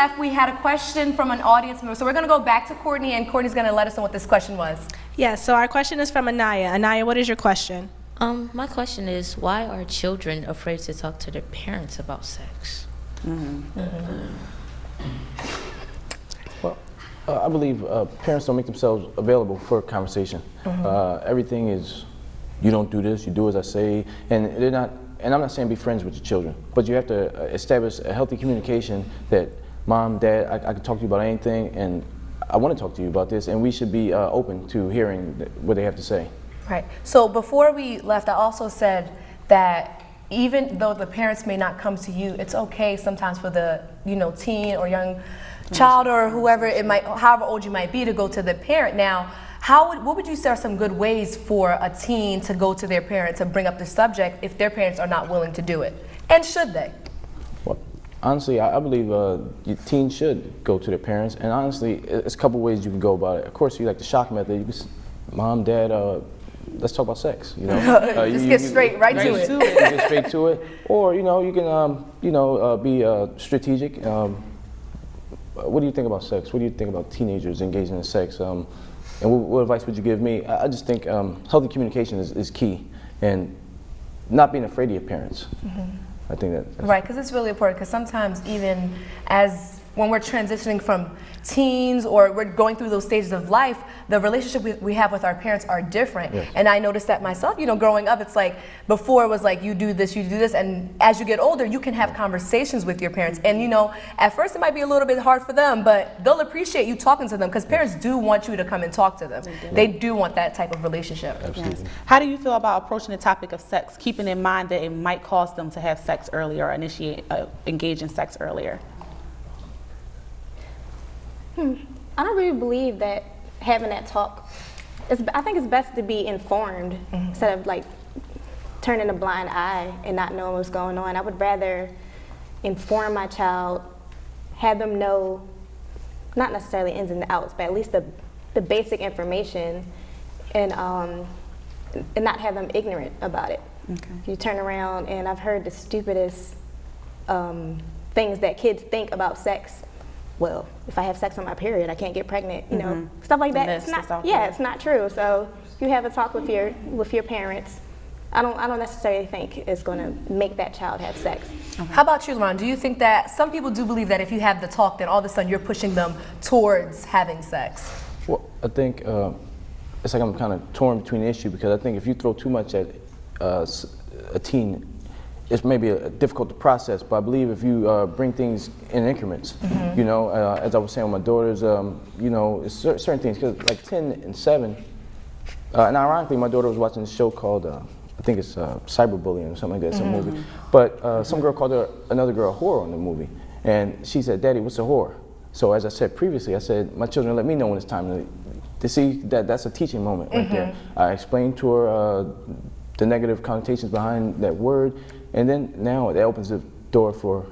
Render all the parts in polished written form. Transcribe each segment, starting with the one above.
left, we had a question from an audience member. So we're going to go back to Courtney, and Courtney's going to let us know what this question was. Yes, so our question is from Anaya. Anaya, what is your question? My question is, why are children afraid to talk to their parents about sex? Well, I believe parents don't make themselves available for conversation. Everything is, you don't do this, you do as I say, and they're not. And I'm not saying be friends with your children, but you have to establish a healthy communication that, Mom, Dad, I can talk to you about anything, and I want to talk to you about this, and we should be open to hearing what they have to say. Right. So before we left, I also said that even though the parents may not come to you, it's okay sometimes for the teen or young child or whoever it might, however old you might be, to go to the parent. Now, what would you say are some good ways for a teen to go to their parent to bring up the subject if their parents are not willing to do it? And should they? Well, honestly, I believe teens should go to their parents, and honestly, it's a couple ways you can go about it. Of course, you like the shock method. You can, Mom, Dad, let's talk about sex. Just get straight right to it. You get straight to it, or you can be strategic. What do you think about sex? What do you think about teenagers engaging in sex? And what advice would you give me? I just think healthy communication is key, and not being afraid of your parents. I think that's right, because it's really important, because sometimes even when we're transitioning from teens or we're going through those stages of life, the relationship we have with our parents are different. Yes. And I noticed that myself, growing up, it's like before it was like you do this, and as you get older, you can have conversations with your parents. And at first it might be a little bit hard for them, but they'll appreciate you talking to them, because parents do want you to come and talk to them. They do want that type of relationship. Absolutely. Yes. How do you feel about approaching the topic of sex, keeping in mind that it might cause them to have sex earlier or engage in sex earlier? I don't really believe that having that talk, I think it's best to be informed instead of like turning a blind eye and not knowing what's going on. I would rather inform my child, have them know, not necessarily ins and outs, but at least the basic information, and not have them ignorant about it. Okay. You turn around, and I've heard the stupidest things that kids think about sex. Well, if I have sex on my period, I can't get pregnant. Stuff like that. It's not true. So you have a talk with your parents. I don't necessarily think it's going to make that child have sex. How about you, LaRon? Do you think that some people do believe that if you have the talk, then all of a sudden you're pushing them towards having sex? Well, I think it's like I'm kind of torn between the issue, because I think if you throw too much at a teen, it's maybe difficult to process, but I believe if you bring things in increments, as I was saying with my daughters, it's certain things, because like 10 and 7, and ironically, my daughter was watching this show called, I think it's Cyberbullying or something like that, some movie, but some girl called another girl a whore on the movie, and she said, "Daddy, what's a whore?" So as I said previously, I said, my children let me know when it's time to see that's a teaching moment right there. I explained to her the negative connotations behind that word, and then now it opens the door for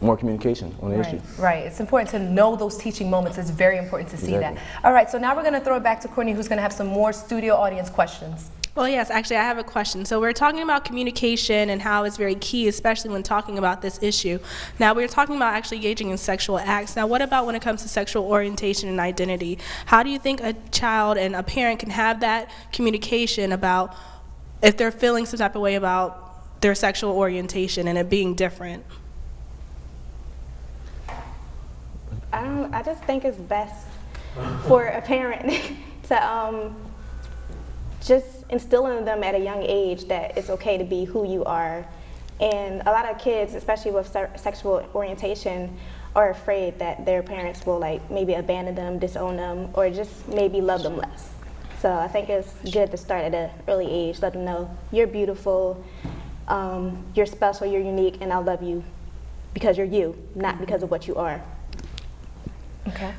more communication on the issue. Right. It's important to know those teaching moments. It's very important to see that. All right, so now we're going to throw it back to Courtney, who's going to have some more studio audience questions. Well, yes, actually, I have a question. So we're talking about communication and how it's very key, especially when talking about this issue. Now, we're talking about actually engaging in sexual acts. Now, what about when it comes to sexual orientation and identity? How do you think a child and a parent can have that communication about if they're feeling some type of way about their sexual orientation and it being different? I just think it's best for a parent to just instill in them at a young age that it's okay to be who you are. And a lot of kids, especially with sexual orientation, are afraid that their parents will maybe abandon them, disown them, or just maybe love them less. So I think it's good to start at an early age, let them know you're beautiful, you're special, you're unique, and I'll love you because you're you, not because of what you are. Okay.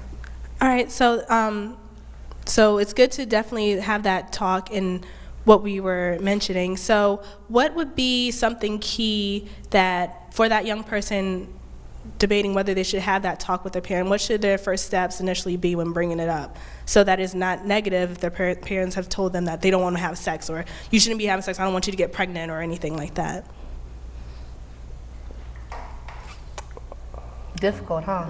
All right, so it's good to definitely have that talk in what we were mentioning. So what would be something key that for that young person debating whether they should have that talk with their parent, what should their first steps initially be when bringing it up? So that is not negative if their parents have told them that they don't want to have sex, or you shouldn't be having sex, I don't want you to get pregnant, or anything like that. Difficult, huh?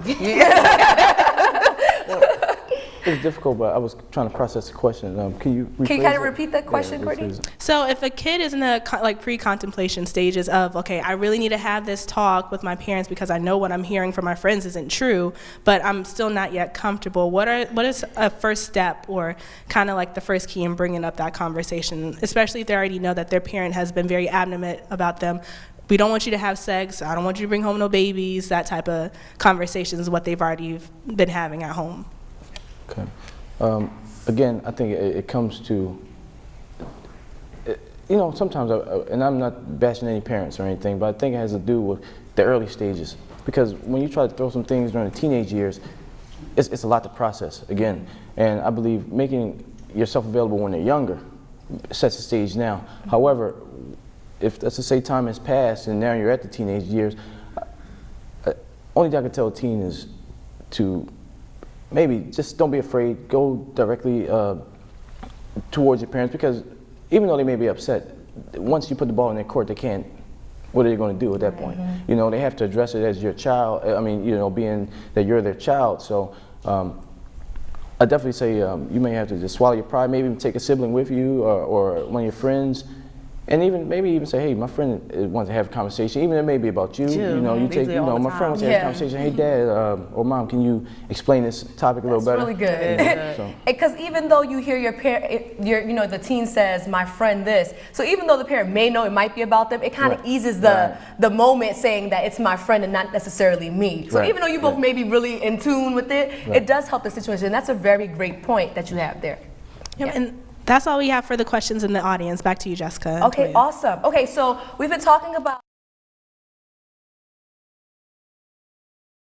It's difficult, but I was trying to process the question. Can you rephrase Can you kind of it? repeat that question, Yeah, Courtney? rephrase it. So if a kid is in the like pre-contemplation stages of, okay, I really need to have this talk with my parents because I know what I'm hearing from my friends isn't true, but I'm still not yet comfortable, what is a first step or kind of like the first key in bringing up that conversation, especially if they already know that their parent has been very adamant about them. We don't want you to have sex. I don't want you to bring home no babies. That type of conversation is what they've already been having at home. Okay. Again, I think it comes to, you know, sometimes, and I'm not bashing any parents or anything, but I think it has to do with the early stages. Because when you try to throw some things during the teenage years, it's a lot to process, again. And I believe making yourself available when they're younger sets the stage now. However, if, let's just say, time has passed and now you're at the teenage years, only thing I can tell a teen is to maybe just don't be afraid. Go directly towards your parents, because even though they may be upset, once you put the ball in their court, they can't. What are they going to do at that point? You know, they have to address it as your child. I mean, you know, being that you're their child. So I definitely say you may have to just swallow your pride. Maybe even take a sibling with you or one of your friends. And maybe even say, hey, my friend wants to have a conversation, even if it may be about you. You know, you take, you know, my friend wants to have a conversation. Hey, Dad or Mom, can you explain this topic a little better? Really good. Because even though you hear your parent, you know, the teen says, my friend this. So even though the parent may know it might be about them, it kind of eases the moment saying that it's my friend and not necessarily me. So even though you both may be really in tune with it, it does help the situation. And that's a very great point that you have there. Yep, and that's all we have for the questions in the audience. Back to you, Jessica. Okay, awesome. Okay, so we've been talking about